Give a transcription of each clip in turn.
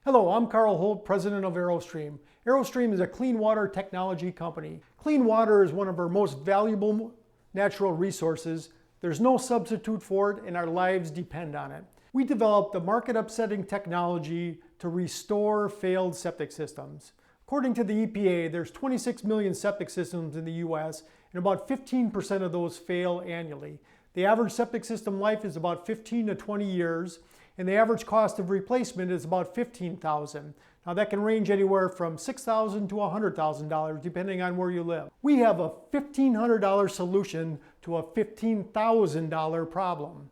Hello, I'm Carl Holt, president of Aero-Stream. Aero-Stream is a clean water technology company. Clean water is one of our most valuable natural resources. There's no substitute for it, and our lives depend on it. We developed a market-upsetting technology to restore failed septic systems. According to the EPA, there's 26 million septic systems in the US, and about 15% of those fail annually. The average septic system life is about 15 to 20 years, and the average cost of replacement is about $15,000. Now that can range anywhere from $6,000 to $100,000 depending on where you live. We have a $1,500 solution to a $15,000 problem.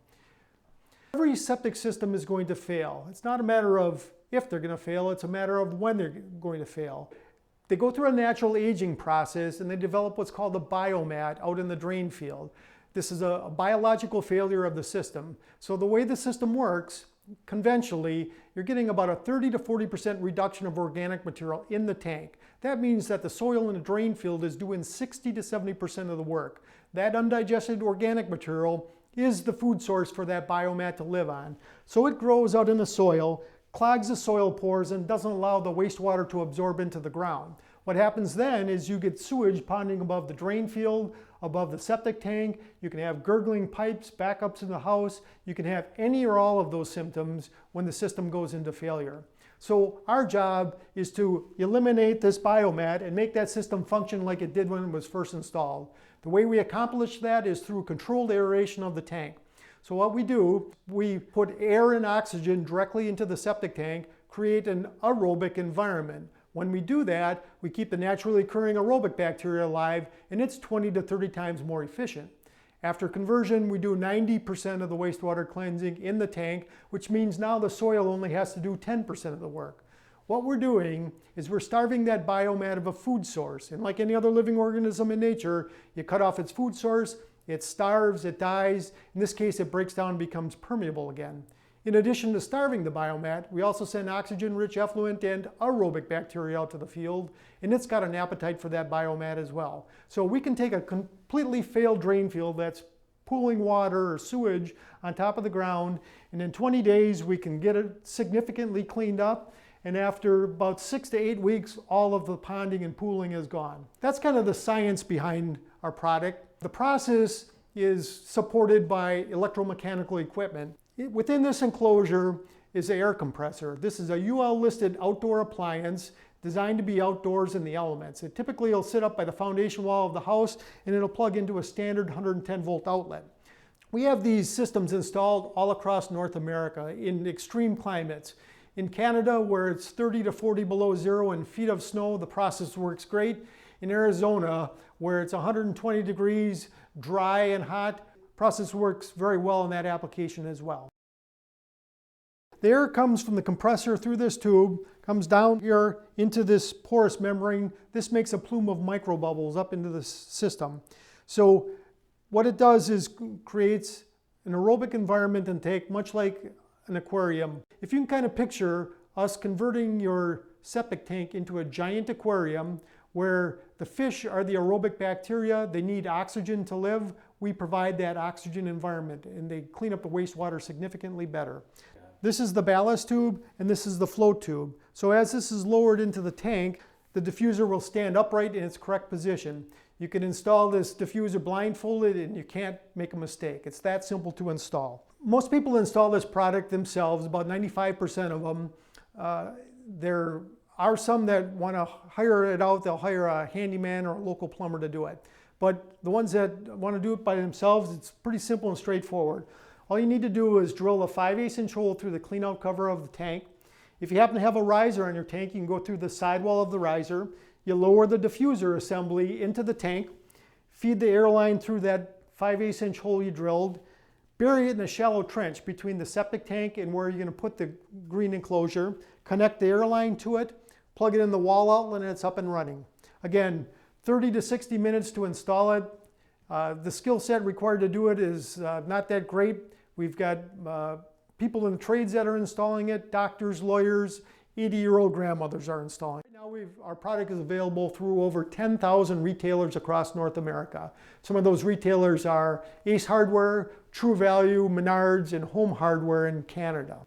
Every septic system is going to fail. It's not a matter of if they're going to fail, it's a matter of when they're going to fail. They go through a natural aging process and they develop what's called a biomat out in the drain field. This is a biological failure of the system. So the way the system works, conventionally, you're getting about a 30 to 40% reduction of organic material in the tank. That means that the soil in the drain field is doing 60 to 70% of the work. That undigested organic material is the food source for that biomat to live on. So it grows out in the soil, clogs the soil pores, and doesn't allow the wastewater to absorb into the ground. What happens then is you get sewage ponding above the drain field, above the septic tank. You can have gurgling pipes, backups in the house. You can have any or all of those symptoms when the system goes into failure. So our job is to eliminate this biomat and make that system function like it did when it was first installed. The way we accomplish that is through controlled aeration of the tank. So what we do, we put air and oxygen directly into the septic tank, create an aerobic environment. When we do that, we keep the naturally occurring aerobic bacteria alive, and it's 20 to 30 times more efficient. After conversion, we do 90% of the wastewater cleansing in the tank, which means now the soil only has to do 10% of the work. What we're doing is we're starving that biomat of a food source. And like any other living organism in nature, you cut off its food source, it starves, it dies. In this case, it breaks down and becomes permeable again. In addition to starving the biomat, we also send oxygen-rich effluent and aerobic bacteria out to the field, and it's got an appetite for that biomat as well. So we can take a completely failed drain field that's pooling water or sewage on top of the ground, and in 20 days we can get it significantly cleaned up, and after about 6 to 8 weeks, all of the ponding and pooling is gone. That's kind of the science behind our product. The process is supported by electromechanical equipment. Within this enclosure is an air compressor. This is a UL listed outdoor appliance designed to be outdoors in the elements. It typically will sit up by the foundation wall of the house and it'll plug into a standard 110 volt outlet. We have these systems installed all across North America in extreme climates. In Canada, where it's 30 to 40 below zero and feet of snow, the process works great. In Arizona, where it's 120 degrees, dry and hot, process works very well in that application as well. The air comes from the compressor through this tube, comes down here into this porous membrane. This makes a plume of microbubbles up into the system. So what it does is creates an aerobic environment and tank, much like an aquarium. If you can kind of picture us converting your septic tank into a giant aquarium where the fish are the aerobic bacteria, they need oxygen to live. We provide that oxygen environment and they clean up the wastewater significantly better. This is the ballast tube and this is the float tube. So as this is lowered into the tank, the diffuser will stand upright in its correct position. You can install this diffuser blindfolded and you can't make a mistake. It's that simple to install. Most people install this product themselves, about 95% of them. There are some that want to hire it out. They'll hire a handyman or a local plumber to do it. But the ones that want to do it by themselves, it's pretty simple and straightforward. All you need to do is drill a 5/8 inch hole through the clean out cover of the tank. If you happen to have a riser on your tank, you can go through the sidewall of the riser. You lower the diffuser assembly into the tank, feed the air line through that 5/8 inch hole you drilled, bury it in a shallow trench between the septic tank and where you're going to put the green enclosure, connect the air line to it, plug it in the wall outlet, and it's up and running. Again, 30 to 60 minutes to install it. The skill set required to do it is not that great. We've got people in the trades that are installing it, doctors, lawyers, 80-year-old grandmothers are installing it. Now our product is available through over 10,000 retailers across North America. Some of those retailers are Ace Hardware, True Value, Menards, and Home Hardware in Canada.